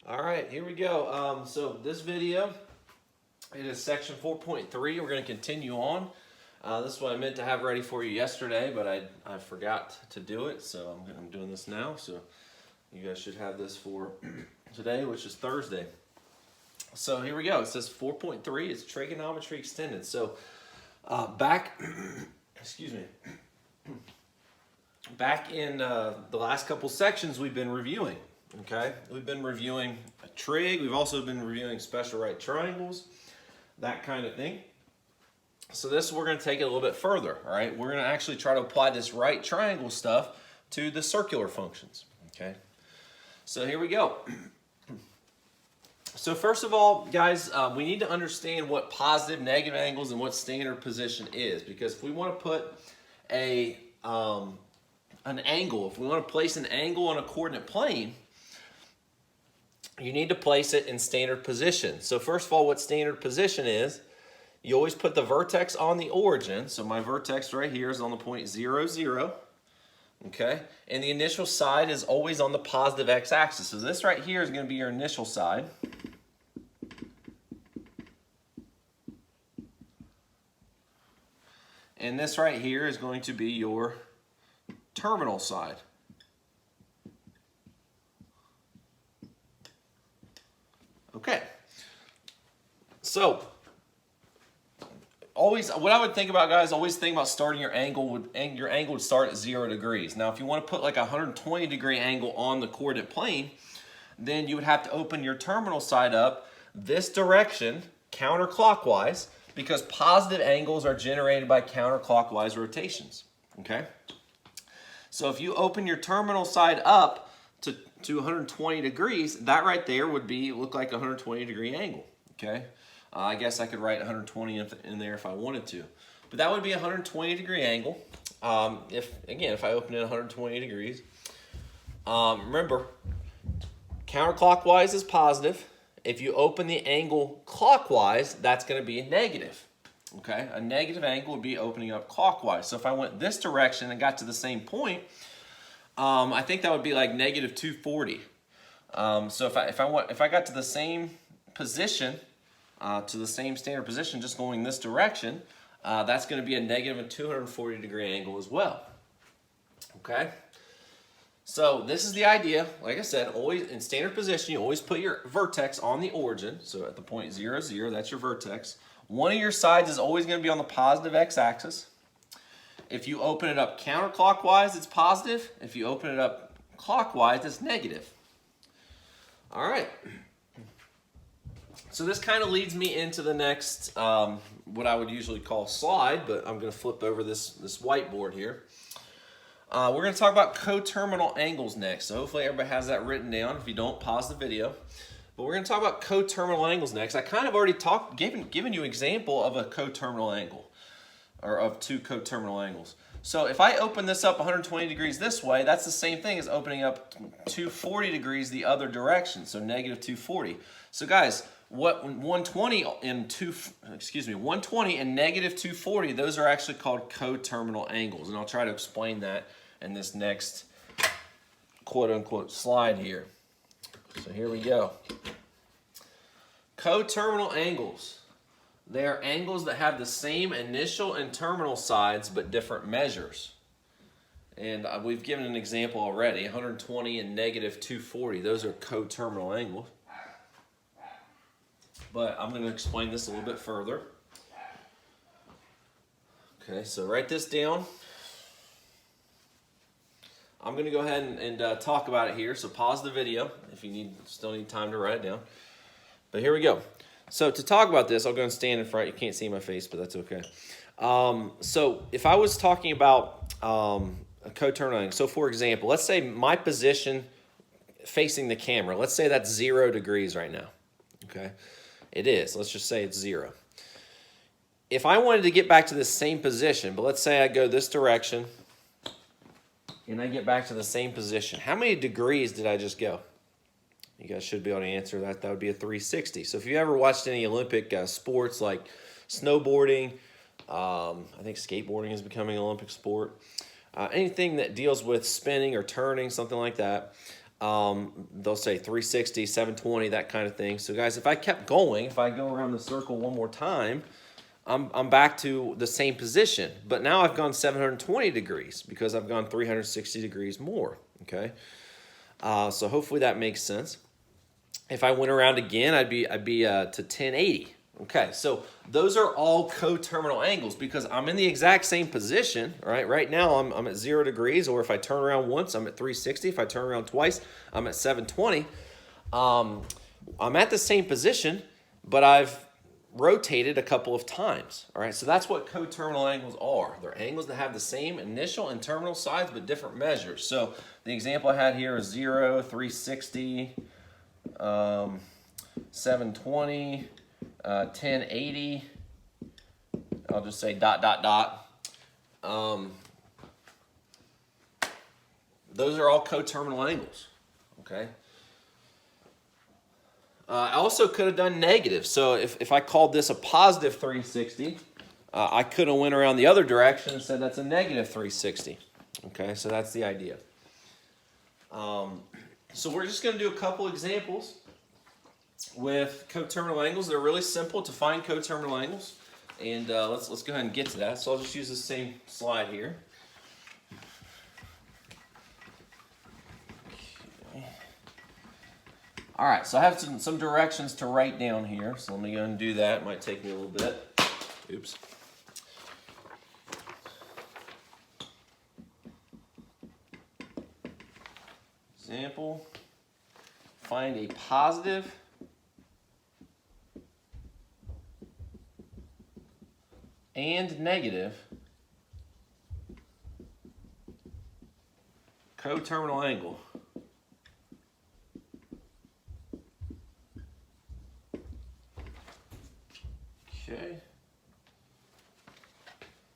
All right, here we go. So this video, it is section 4.3. We're going to continue on. This is what I meant to have ready for you yesterday, but I forgot to do it, so I'm doing this now. So you guys should have this for today, which is Thursday. So here we go. It says 4.3. It's trigonometry extended. So back, excuse me. Back in the last couple sections, we've been reviewing. Okay, we've been reviewing a trig. We've also been reviewing special right triangles, that kind of thing. So this, we're going to take it a little bit further. All right, we're going to actually try to apply this right triangle stuff to the circular functions. Okay, so here we go. So first of all, guys, we need to understand what positive, negative angles and what standard position is, because if we want to put an angle, if we want to place an angle on a coordinate plane, you need to place it in standard position. So first of all, what standard position is, you always put the vertex on the origin. So my vertex right here is on the point 0, 0. Okay, and the initial side is always on the positive x-axis. So this right here is going to be your initial side. And this right here is going to be your terminal side. Okay, so always, what I would think about, guys, always think about starting your angle. Your angle would start at 0 degrees. Now, if you want to put like a 120-degree angle on the coordinate plane, then you would have to open your terminal side up this direction, counterclockwise, because positive angles are generated by counterclockwise rotations. Okay, so if you open your terminal side up to 120 degrees, that right there would look like a 120-degree angle. Okay, I guess I could write 120 in there if I wanted to, but that would be a 120-degree angle. If I open it 120 degrees, remember, counterclockwise is positive. If you open the angle clockwise, that's going to be a negative. Okay, a negative angle would be opening up clockwise. So if I went this direction and got to the same point, I think that would be like negative 240. So if I got to the same position, to the same standard position, just going this direction, that's going to be a negative 240-degree angle as well. Okay. So this is the idea. Like I said, always in standard position, you always put your vertex on the origin. So at the point 0, 0, that's your vertex. One of your sides is always going to be on the positive x-axis. If you open it up counterclockwise, it's positive. If you open it up clockwise, it's negative. All right. So this kind of leads me into the next, what I would usually call slide, but I'm going to flip over this whiteboard here. We're going to talk about coterminal angles next. So hopefully everybody has that written down. If you don't, pause the video. But we're going to talk about coterminal angles next. I kind of already given you an example of a coterminal angle, or of two coterminal angles. So if I open this up 120 degrees this way, that's the same thing as opening up 240 degrees the other direction, so negative 240. So guys, what 120 and negative 240, those are actually called coterminal angles, and I'll try to explain that in this next quote-unquote slide here. So here we go. Coterminal angles. They are angles that have the same initial and terminal sides but different measures. And we've given an example already, 120 and negative 240. Those are coterminal angles. But I'm going to explain this a little bit further. Okay, so write this down. I'm going to go ahead and talk about it here. So pause the video if you still need time to write it down. But here we go. So to talk about this, I'll go and stand in front. You can't see my face, but that's okay. So if I was talking about a coterminal angle, so for example, let's say my position facing the camera, let's say that's 0 degrees right now. Okay, it is. Let's just say it's 0. If I wanted to get back to the same position, but let's say I go this direction and I get back to the same position, how many degrees did I just go? You guys should be able to answer that. That would be a 360. So if you ever watched any Olympic sports like snowboarding, I think skateboarding is becoming an Olympic sport, anything that deals with spinning or turning, something like that, They'll say 360, 720, that kind of thing. So guys, if I kept going, if I go around the circle one more time, I'm back to the same position. But now I've gone 720 degrees because I've gone 360 degrees more, okay? So hopefully that makes sense. If I went around again, I'd be to 1080. Okay, so those are all coterminal angles because I'm in the exact same position, right? Right now I'm at 0 degrees, or if I turn around once, I'm at 360. If I turn around twice, I'm at 720. I'm at the same position, but I've rotated a couple of times, all right? So that's what coterminal angles are. They're angles that have the same initial and terminal sides, but different measures. So the example I had here is 0, 360, 720, 1080, I'll just say ... Those are all coterminal angles, okay? I also could have done negative. So if I called this a positive 360, I could have went around the other direction and said that's a negative 360. Okay, so that's the idea. So we're just going to do a couple examples with coterminal angles. They're really simple to find coterminal angles, and let's go ahead and get to that. So I'll just use the same slide here. Okay. All right, so I have some directions to write down here. So let me go ahead and do that. It might take me a little bit. Oops. Example, find a positive and negative coterminal angle. Okay.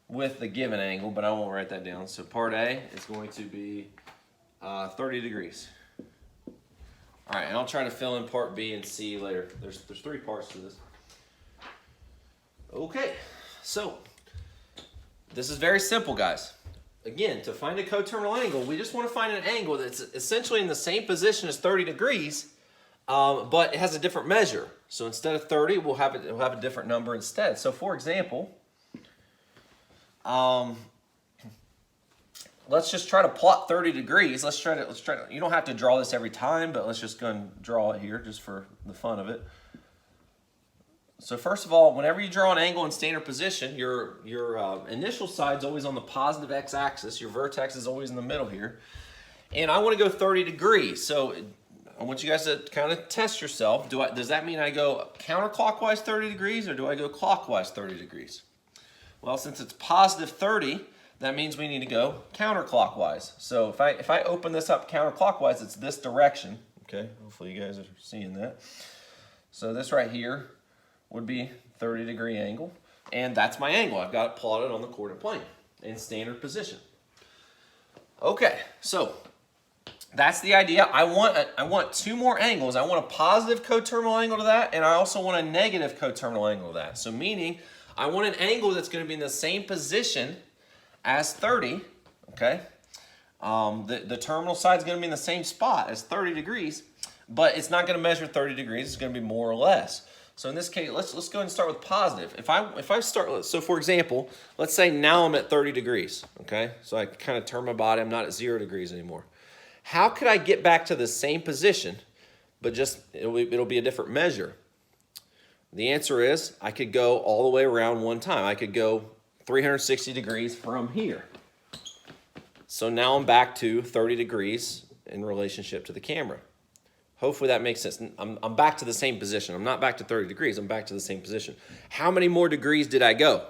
With the given angle, but I won't write that down. So part A is going to be 30 degrees. All right, and I'll try to fill in part B and C later. There's 3 parts to this. Okay, so this is very simple, guys. Again, to find a coterminal angle, we just want to find an angle that's essentially in the same position as 30 degrees, but it has a different measure. So instead of 30, we'll have a different number instead. So for example, let's just try to plot 30 degrees. Let's try to, you don't have to draw this every time, but let's just go and draw it here just for the fun of it. So first of all, whenever you draw an angle in standard position, your initial side's always on the positive x-axis. Your vertex is always in the middle here. And I want to go 30 degrees. So I want you guys to kind of test yourself. Does that mean I go counterclockwise 30 degrees, or do I go clockwise 30 degrees? Well, since it's positive 30, that means we need to go counterclockwise. So if I open this up counterclockwise, it's this direction. Okay, hopefully you guys are seeing that. So this right here would be 30-degree angle, and that's my angle. I've got it plotted on the coordinate plane in standard position. Okay, so that's the idea. I want 2 more angles. I want a positive coterminal angle to that, and I also want a negative coterminal angle to that. So meaning I want an angle that's going to be in the same position as 30, okay? The terminal side is going to be in the same spot as 30 degrees, but it's not going to measure 30 degrees. It's going to be more or less. So in this case, let's go ahead and start with positive. If I start, so for example, let's say now I'm at 30 degrees, okay? So I kind of turn my body, I'm not at 0 degrees anymore. How could I get back to the same position, but just it'll be a different measure? The answer is I could go all the way around one time. I could go 360 degrees from here. So now I'm back to 30 degrees in relationship to the camera. Hopefully that makes sense. I'm back to the same position. I'm not back to 30 degrees. I'm back to the same position. How many more degrees did I go?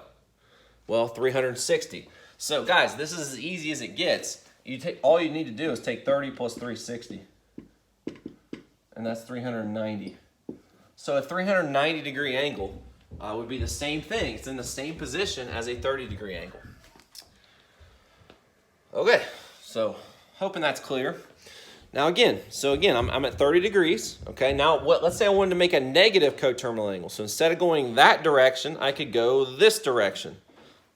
Well, 360. So guys, this is as easy as it gets. All you need to do is take 30 plus 360. And that's 390. So a 390-degree angle would be the same thing. It's in the same position as a 30-degree angle. Okay, so hoping that's clear. Now again, I'm at 30 degrees, okay? Now let's say I wanted to make a negative coterminal angle. So instead of going that direction, I could go this direction.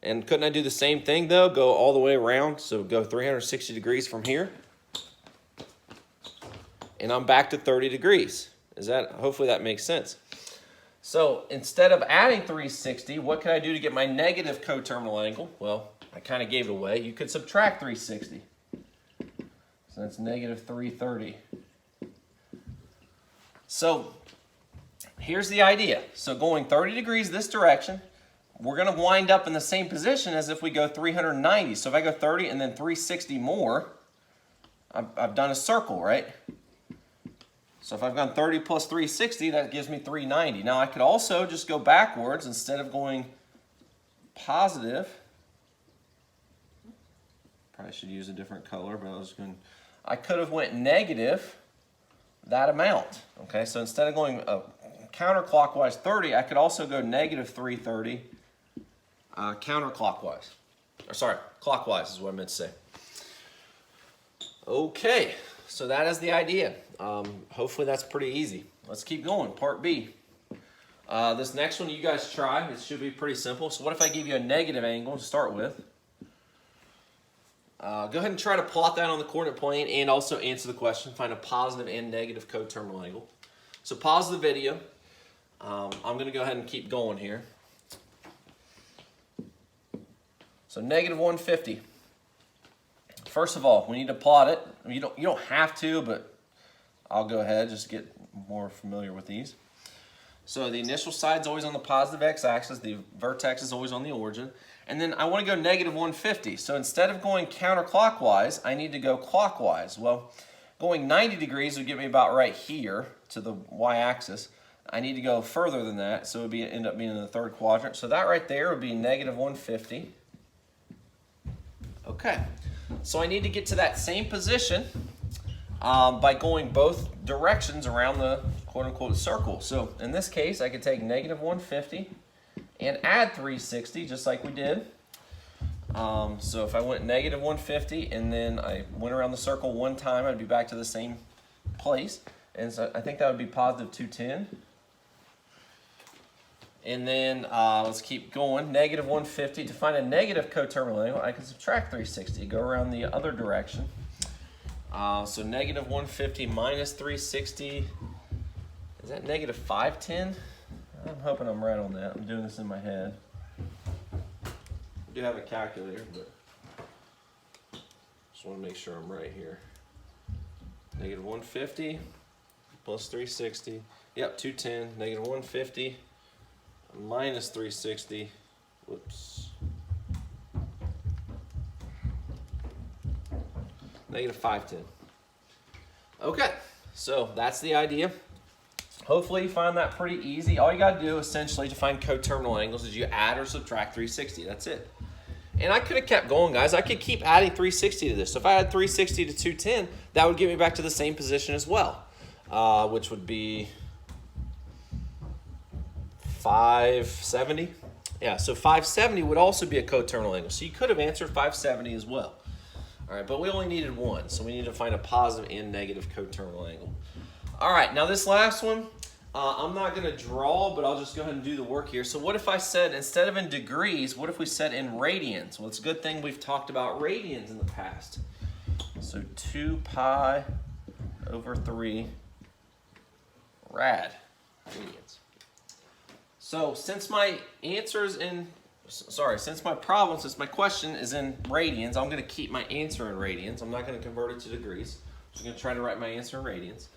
And couldn't I do the same thing though? Go all the way around, so go 360 degrees from here. and I'm back to 30 degrees. Hopefully that makes sense. So instead of adding 360, what can I do to get my negative coterminal angle? Well, I kind of gave it away. You could subtract 360. So that's negative 330. So here's the idea. So going 30 degrees this direction, we're going to wind up in the same position as if we go 390. So if I go 30 and then 360 more, I've done a circle, right? So if I've gone 30 plus 360, that gives me 390. Now I could also just go backwards instead of going positive. Probably should use a different color, but I could have went negative that amount. Okay, so instead of going counterclockwise 30, I could also go negative 330 counterclockwise. Or sorry, clockwise is what I meant to say. Okay, so that is the idea. Hopefully that's pretty easy. Let's keep going. Part B. This next one you guys try. It should be pretty simple. So what if I give you a negative angle to start with? Go ahead and try to plot that on the coordinate plane and also answer the question. Find a positive and negative coterminal angle. So pause the video. I'm going to go ahead and keep going here. So negative 150. First of all, we need to plot it. You don't have to, but I'll go ahead just to get more familiar with these. So the initial side's always on the positive x-axis. The vertex is always on the origin. And then I want to go negative 150. So instead of going counterclockwise, I need to go clockwise. Well, going 90 degrees would get me about right here to the y-axis. I need to go further than that, so it would end up being in the third quadrant. So that right there would be negative 150. Okay. So I need to get to that same position by going both directions around the quote-unquote circle. So in this case, I could take negative 150 and add 360, just like we did. So if I went negative 150 and then I went around the circle one time, I'd be back to the same place. And so I think that would be positive 210. And then let's keep going. Negative 150. To find a negative coterminal angle, I can subtract 360. Go around the other direction. So negative 150 minus 360. Is that negative 510? I'm hoping I'm right on that. I'm doing this in my head. I do have a calculator, but just want to make sure I'm right here. Negative 150 plus 360. Yep, 210. Negative 150. Minus 360, whoops, negative 510. Okay, so that's the idea. Hopefully you find that pretty easy. All you got to do essentially to find coterminal angles is you add or subtract 360. That's it. And I could have kept going, guys. I could keep adding 360 to this. So if I add 360 to 210, that would get me back to the same position as well, which would be 570. Yeah, so 570 would also be a coterminal angle. So you could have answered 570 as well. All right, but we only needed one, so we need to find a positive and negative coterminal angle. All right, now this last one, I'm not going to draw, but I'll just go ahead and do the work here. So what if I said, instead of in degrees, what if we said in radians? Well, it's a good thing we've talked about radians in the past. So 2 pi over 3 rad radians. So since my question is in radians, I'm going to keep my answer in radians. I'm not going to convert it to degrees. I'm just going to try to write my answer in radians.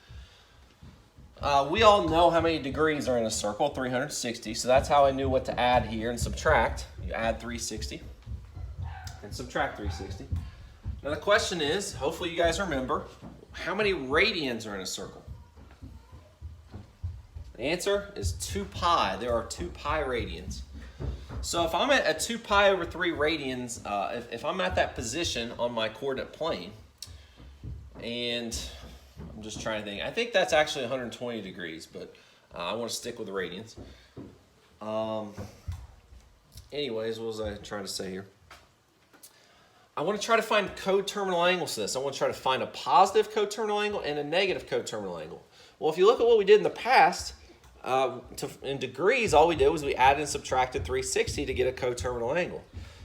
We all know how many degrees are in a circle, 360. So that's how I knew what to add here and subtract. You add 360 and subtract 360. Now the question is, hopefully you guys remember, how many radians are in a circle? The answer is 2 pi. There are 2 pi radians. So if I'm at a 2 pi over 3 radians, if I'm at that position on my coordinate plane, and I'm just trying to think, I think that's actually 120 degrees, but I want to stick with the radians. Anyways, what was I trying to say here? I want to try to find coterminal angles to this. I want to try to find a positive coterminal angle and a negative coterminal angle. Well, if you look at what we did in the past, in degrees, all we did was we added and subtracted 360 to get a coterminal angle.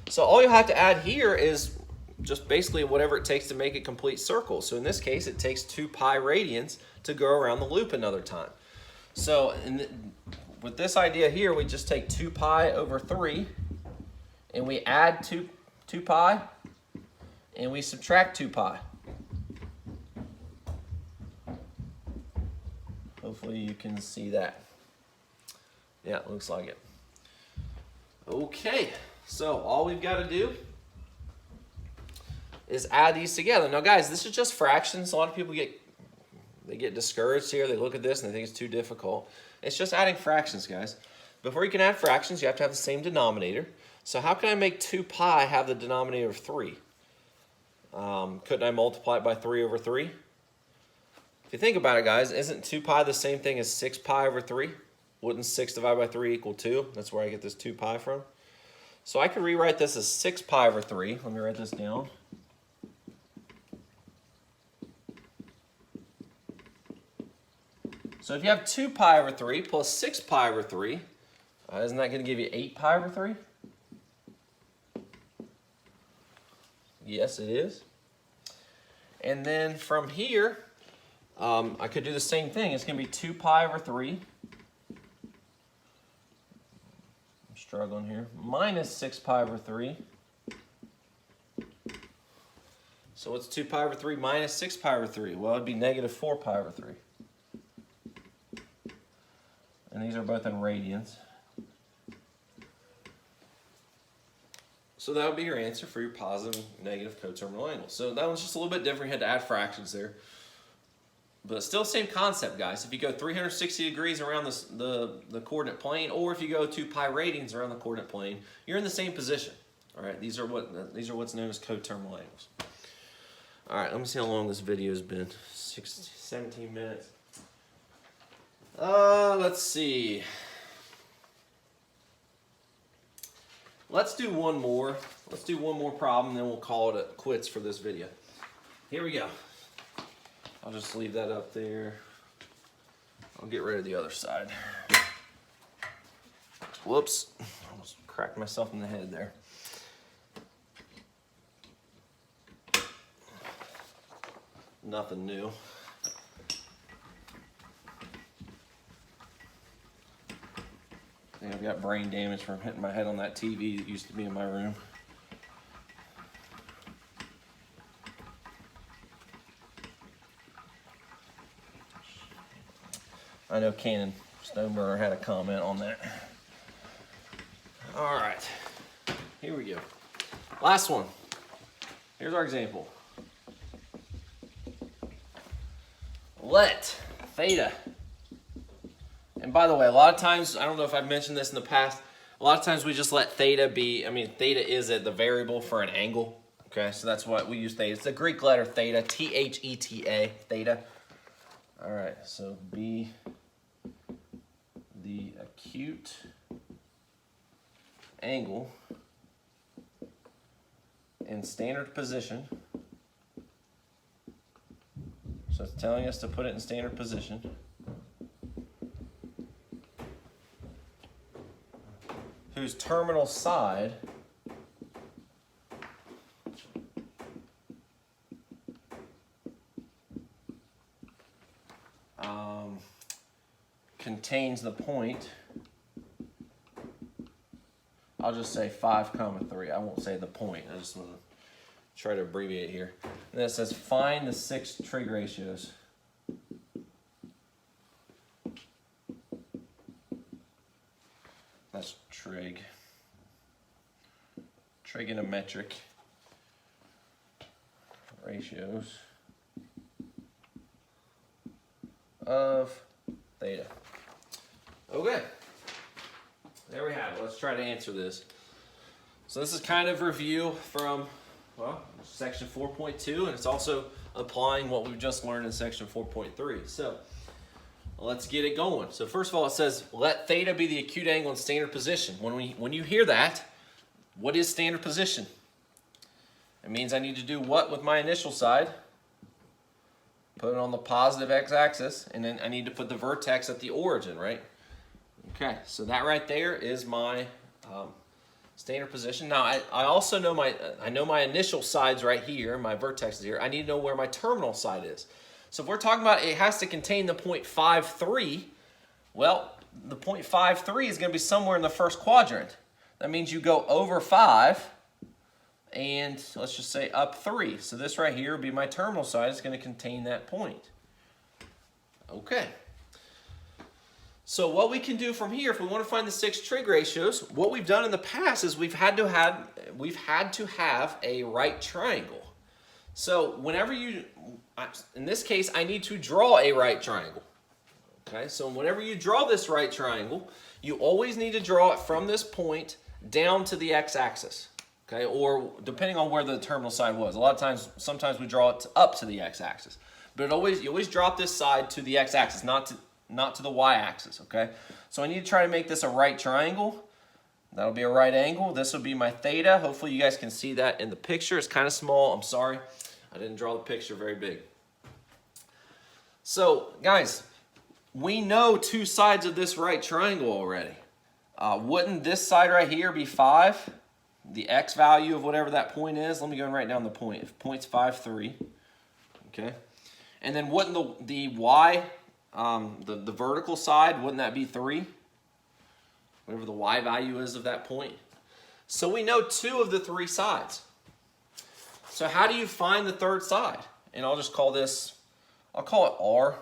So all you have to add here is just basically whatever it takes to make a complete circle. So in this case, it takes 2 pi radians to go around the loop another time. So with this idea here, we just take 2 pi over 3, and we add 2 pi, and we subtract 2 pi. Hopefully you can see that. Yeah, it looks like it. Okay, so all we've got to do is add these together. Now guys, this is just fractions. A lot of people get discouraged here. They look at this and they think it's too difficult. It's just adding fractions, guys. Before you can add fractions, you have to have the same denominator. So how can I make 2 pi have the denominator of 3? Couldn't I multiply it by 3 over 3? If you think about it, guys, isn't 2 pi the same thing as 6 pi over 3? Wouldn't 6 divided by 3 equal 2? That's where I get this 2 pi from. So I could rewrite this as 6 pi over 3. Let me write this down. So if you have 2 pi over 3 plus 6 pi over 3, isn't that going to give you 8 pi over 3? Yes, it is. And then from here, I could do the same thing. It's going to be 2 pi over 3. I'm struggling here. Minus 6 pi over 3. So what's 2 pi over 3 minus 6 pi over 3? Well, it'd be negative 4 pi over 3. And these are both in radians. So that would be your answer for your positive and negative coterminal angles. So that one's just a little bit different. You had to add fractions there. But it's still the same concept, guys. If you go 360 degrees around the coordinate plane, or if you go 2 pi radians around the coordinate plane, you're in the same position. All right, these are what's known as coterminal angles. All right, let me see how long this video has been. 17 minutes. Let's see. Let's do one more. Let's do one more problem, then we'll call it quits for this video. Here we go. I'll just leave that up there. I'll get rid of the other side. Whoops. I almost cracked myself in the head there. Nothing new. I think I've got brain damage from hitting my head on that TV that used to be in my room. I know Cannon Stoneburner had a comment on that. All right, here we go. Last one. Here's our example. Let theta. And by the way, a lot of times, I don't know if I've mentioned this in the past, a lot of times we just let theta be, theta is the variable for an angle. Okay, so that's what we use theta. It's the Greek letter theta, T-H-E-T-A, theta. All right, so be the acute angle in standard position. So it's telling us to put it in standard position. Whose terminal side contains the point. I'll just say 5, 3. I won't say the point. I just want to try to abbreviate here. And then it says find the 6 trig ratios. That's trig. Trigonometric ratios of theta. Okay. There we have it. Let's try to answer this. So this is kind of review from, well, section 4.2, and it's also applying what we've just learned in section 4.3. So let's get it going. So first of all, it says, let theta be the acute angle in standard position. When you hear that, what is standard position? It means I need to do what with my initial side? Put it on the positive x-axis, and then I need to put the vertex at the origin, right? Okay, so that right there is my standard position. Now I also know I know my initial side's right here, my vertex is here. I need to know where my terminal side is. So if we're talking about it has to contain the 0.53, well, the 0.53 is going to be somewhere in the first quadrant. That means you go over 5 and let's just say up 3. So this right here would be my terminal side. It's going to contain that point. Okay. So what we can do from here, if we want to find the 6 trig ratios, what we've done in the past is we've had to have a right triangle. So whenever you, in this case, I need to draw a right triangle. Okay, so whenever you draw this right triangle, you always need to draw it from this point down to the x-axis. Okay, or depending on where the terminal side was. A lot of times, sometimes we draw it up to the x-axis. But you always drop this side to the x-axis, not to the y-axis, okay? So I need to try to make this a right triangle. That'll be a right angle. This will be my theta. Hopefully you guys can see that in the picture. It's kind of small. I'm sorry. I didn't draw the picture very big. So, guys, we know 2 sides of this right triangle already. Wouldn't this side right here be 5? The x value of whatever that point is. Let me go and write down the point. If point's 5, 3. Okay. And then wouldn't the y, the vertical side, wouldn't that be 3? Whatever the y value is of that point. So we know 2 of the 3 sides. So how do you find the third side? And I'll just call this, I'll call it r.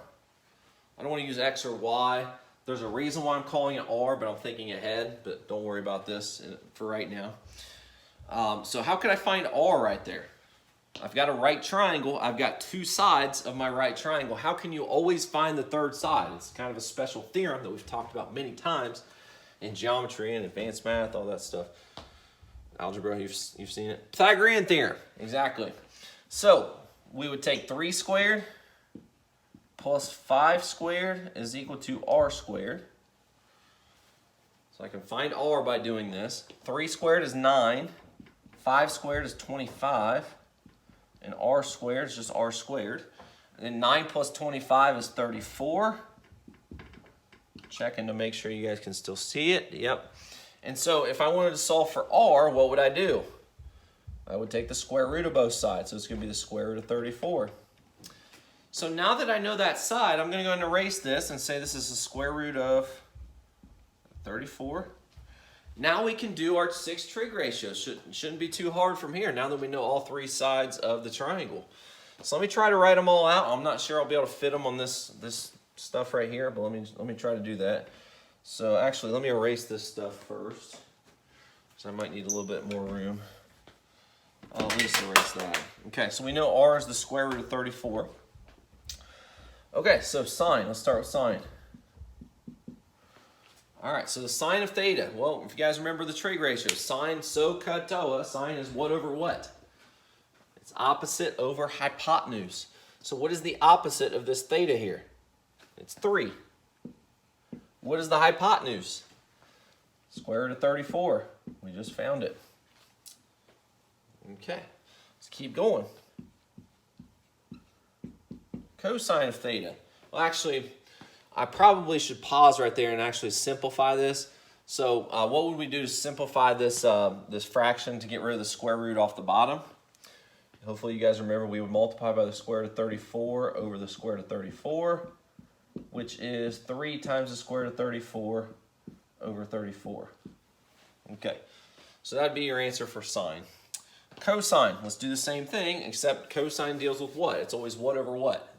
I don't want to use x or y. There's a reason why I'm calling it r, but I'm thinking ahead. But don't worry about this for right now. So how could I find r right there? I've got a right triangle. I've got 2 sides of my right triangle. How can you always find the third side? It's kind of a special theorem that we've talked about many times in geometry and advanced math, all that stuff. Algebra, you've seen it. Pythagorean theorem, exactly. So we would take 3 squared plus 5 squared is equal to r squared. So I can find r by doing this. 3 squared is 9. 5 squared is 25. And r squared is just r squared. And then 9 plus 25 is 34. Checking to make sure you guys can still see it. Yep. And so if I wanted to solve for r, what would I do? I would take the square root of both sides. So it's going to be the square root of 34. So now that I know that side, I'm going to go and erase this and say this is the square root of 34. Now we can do our 6 trig ratios. Shouldn't be too hard from here now that we know all 3 sides of the triangle. So let me try to write them all out. I'm not sure I'll be able to fit them on this stuff right here, but let me try to do that. So actually, let me erase this stuff first, so I might need a little bit more room. I'll at least erase that. Okay, so we know r is the square root of 34. Okay, so sine. Let's start with sine. All right, so the sine of theta. Well, if you guys remember the trig ratio, sine SOHCAHTOA, sine is what over what? It's opposite over hypotenuse. So what is the opposite of this theta here? It's 3. What is the hypotenuse? Square root of 34. We just found it. Okay, let's keep going. Cosine of theta. Well, actually, I probably should pause right there and actually simplify this. So what would we do to simplify this, this fraction to get rid of the square root off the bottom? Hopefully you guys remember we would multiply by the square root of 34 over the square root of 34, which is 3 times the square root of 34 over 34. Okay, so that'd be your answer for sine. Cosine, let's do the same thing, except cosine deals with what? It's always what over what?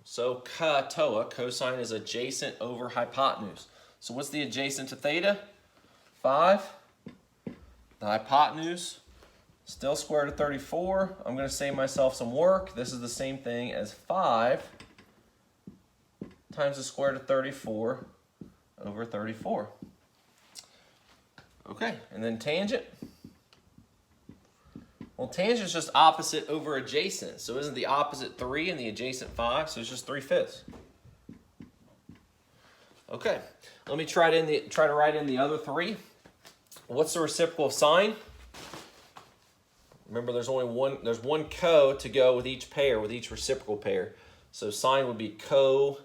So CAHTOA, cosine is adjacent over hypotenuse. So what's the adjacent to theta? 5. The hypotenuse, still square root of 34. I'm going to save myself some work. This is the same thing as 5 times the square root of 34 over 34. Okay, and then tangent. Well, tangent is just opposite over adjacent. So isn't the opposite 3 and the adjacent 5? So it's just 3/5. Okay, let me try to write in the other 3. What's the reciprocal of sine? Remember, there's one co to go with each pair, with each reciprocal pair. So sine would be cosecant.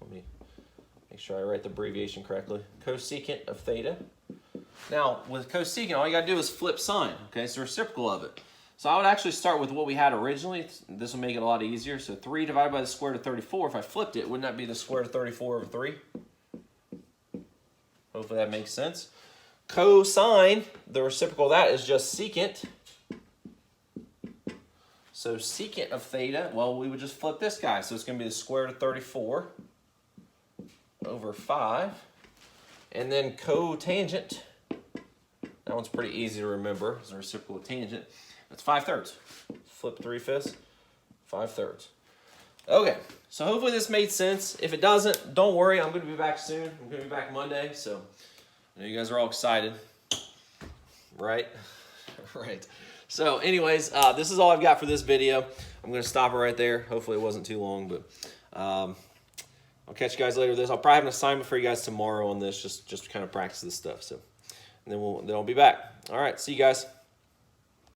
Let me make sure I write the abbreviation correctly. Cosecant of theta. Now, with cosecant, all you got to do is flip sine. Okay, it's the reciprocal of it. So I would actually start with what we had originally. This will make it a lot easier. So 3 divided by the square root of 34. If I flipped it, wouldn't that be the square root of 34 over 3? Hopefully that makes sense. Cosine, the reciprocal of that is just secant. So secant of theta, well, we would just flip this guy. So it's going to be the square root of 34 over 5. And then cotangent, that one's pretty easy to remember. It's a reciprocal of tangent. That's 5/3. Flip 3/5, 5/3. Okay, so hopefully this made sense. If it doesn't, don't worry. I'm going to be back soon. I'm going to be back Monday, so I know you guys are all excited, right? Right. So anyways, this is all I've got for this video. I'm going to stop it right there. Hopefully it wasn't too long, but I'll catch you guys later with this. I'll probably have an assignment for you guys tomorrow on this, just to kind of practice this stuff. So, and then I'll be back. All right, see you guys.